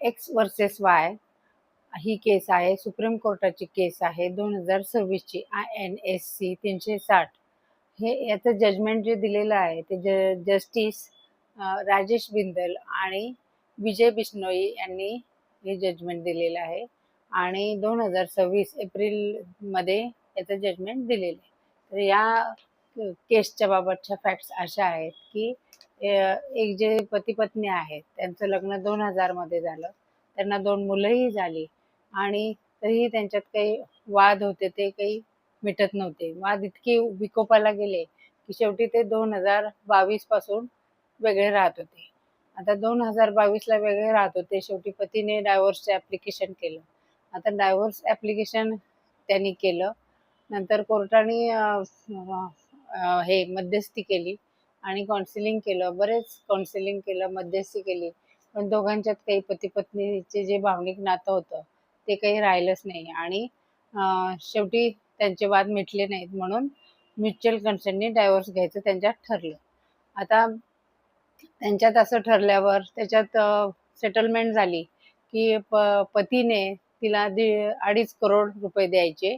X versus Y ही केस आहे. Supreme कोर्टाची केस आहे 2026ची INSC 360. हे याचं जजमेंट जे दिलेलं आहे ते जस्टिस राजेश बिंदल आणि विजय बिश्नोई यांनी हे जजमेंट दिलेलं आहे आणि 2026 एप्रिलमध्ये याचं जजमेंट दिलेलं आहे. तर या केसच्या बाबतच्या फॅक्ट्स अशा आहेत की एक जे पती पत्नी आहेत त्यांचं लग्न 2000 मध्ये झालं. त्यांना 2 मुलंही झाली आणि तरीही त्यांच्यात काही वाद होते, ते काही मिटत नव्हते. वाद इतके विकोपाला गेले की शेवटी ते 2022 पासून वेगळे राहत होते. आता 2022ला वेगळे राहत होते. शेवटी पतीने डायव्होर्सचं ॲप्लिकेशन केलं. आता डायव्होर्स ॲप्लिकेशन त्यांनी केलं. नंतर कोर्टाने हे मध्यस्थी केली आणि काउन्सिलिंग केलं. बरेच काउन्सिलिंग केलं, मध्यस्थी केली. पण दोघांच्यात काही पती पत्नीचे जे भावनिक नातं होतं ते काही राहिलंच नाही आणि शेवटी त्यांचे वाद मिटले नाहीत म्हणून म्युच्युअल कन्सेंटने डायव्होर्स घ्यायचं त्यांच्यात ठरलं. आता त्यांच्यात असं ठरल्यावर त्याच्यात सेटलमेंट झाली की पतीने तिला 2.5 करोड रुपये द्यायचे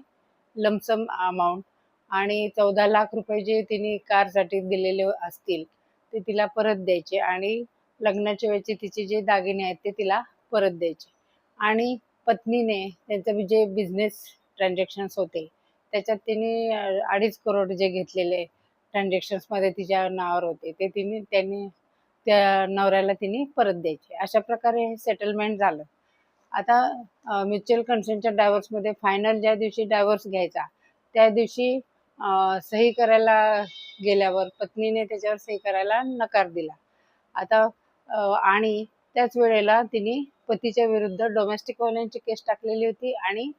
लमसम अमाऊंट आणि 14 लाख रुपये जे तिने कारसाठी दिलेले असतील ते तिला परत द्यायचे आणि लग्नाच्या वेळचे तिचे जे दागिने आहेत ते तिला परत द्यायचे. आणि पत्नीने त्यांचे जे बिझनेस ट्रान्झॅक्शन्स होते त्याच्यात तिने 2.5 करोड जे घेतलेले ट्रान्झॅक्शन्समध्ये तिच्या नावावर होते ते त्यांनी त्या नवऱ्याला तिने परत द्यायचे. अशा प्रकारे हे सेटलमेंट झालं. आता म्युच्युअल कन्सेंटच्या डायव्होर्समध्ये फायनल ज्या दिवशी डायव्होर्स घ्यायचा त्या दिवशी सही करायला गेल्यावर पत्नीने त्याच्यावर सही करायला नकार दिला. आता आणि त्याच वेळेला तिने पतीच्या विरुद्ध डोमेस्टिक व्हायलन्सची केस टाकलेली होती आणि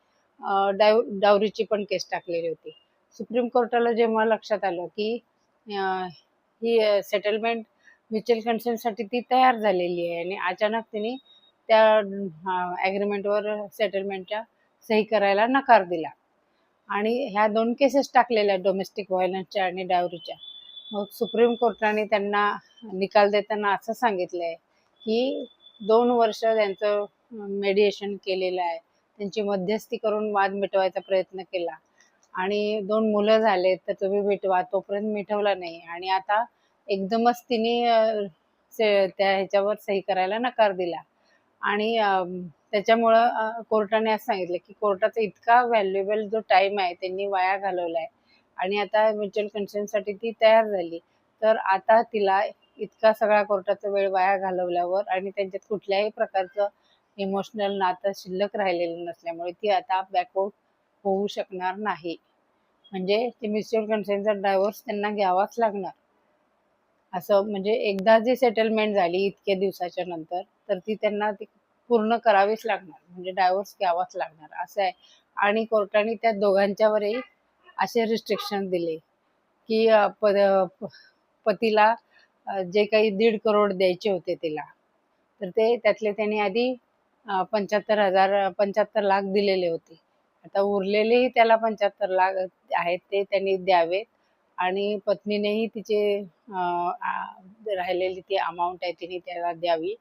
डावरीची पण केस टाकलेली होती. सुप्रीम कोर्टाला जेव्हा लक्षात आलं की ही सेटलमेंट म्युच्युअल कन्सेंटसाठी ती तयार झालेली आहे आणि अचानक तिने त्या ॲग्रीमेंटवर सेटलमेंटच्या सही करायला नकार दिला आणि ह्या 2 केसेस टाकलेल्या डोमेस्टिक व्हायलन्सच्या आणि डावरीच्या. मग सुप्रीम कोर्टाने त्यांना निकाल देताना असं सांगितलंय की 2 वर्ष त्यांचं मेडिएशन केलेलं आहे. त्यांची मध्यस्थी करून वाद मिटवायचा प्रयत्न केला आणि 2 मुलं झाले तर तुम्ही मिटवा, तोपर्यंत मिटवला नाही आणि आता एकदमच तिने त्या ह्याच्यावर सही करायला नकार दिला आणि त्याच्यामुळं कोर्टाने असं सांगितलं की कोर्टाचा इतका व्हॅल्युएबल जो टाईम आहे त्यांनी वाया घालवला आहे आणि आता म्युच्युअल कन्सेंटसाठी ती तयार झाली. तर आता तिला इतका सगळा कोर्टाचा वेळ वाया घालवल्यावर आणि त्यांच्यात कुठल्याही प्रकारचं इमोशनल नातं शिल्लक राहिलेलं नसल्यामुळे ती आता बॅकआउट होऊ शकणार नाही. म्हणजे ते म्युच्युअल कन्सेंटचा डायव्होर्स त्यांना घ्यावाच लागणार. असं म्हणजे एकदा जी सेटलमेंट झाली इतक्या दिवसाच्या नंतर तर ती त्यांना ती पूर्ण करावीच लागणार. म्हणजे डायव्होर्स घ्यावाच लागणार असं आहे. आणि कोर्टाने त्या दोघांच्यावरही असे रिस्ट्रिक्शन दिले की पतीला जे काही 1.5 करोड द्यायचे होते तिला तर ते त्यातले त्यांनी आधी 75 लाख दिलेले होते. आता उरलेलेही त्याला 75 लाख आहेत ते त्यांनी द्यावेत आणि पत्नीनेही तिचे राहिलेली ती अमाऊंट आहे तिने त्याला द्यावी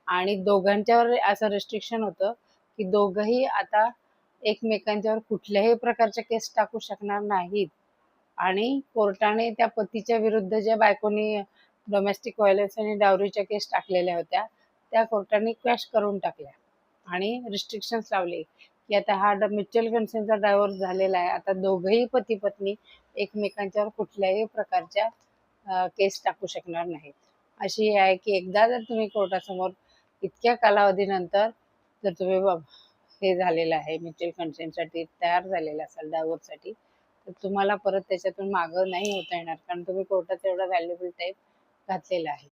आणि दोघांच्यावर असं रिस्ट्रिक्शन होतं की दोघंही आता एकमेकांच्यावर कुठल्याही प्रकारच्या केस टाकू शकणार नाहीत आणि कोर्टाने त्या पतीच्या विरुद्ध ज्या बायकोनी डोमेस्टिक व्हायलन्स आणि डावरीच्या केस टाकलेल्या होत्या त्या कोर्टाने क्वॅश करून टाकल्या आणि रिस्ट्रिक्शन्स लावले की आता हा म्युच्युअल कन्सेंटचा डायव्होर्स झालेला आहे. आता दोघंही पती पत्नी एकमेकांच्यावर कुठल्याही प्रकारच्या केस टाकू शकणार नाहीत. अशी आहे की एकदा जर तुम्ही कोर्टासमोर इतक्या कालावधीनंतर जर तुम्ही हे झालेलं आहे म्युच्युअल कन्सेंटसाठी तयार झालेलं असाल डायव्होर्ससाठी तर तुम्हाला परत त्याच्यातून मागं नाही होता येणार कारण तुम्ही कोर्टाचा एवढा व्हॅल्युएबल टाईम घातलेला आहे.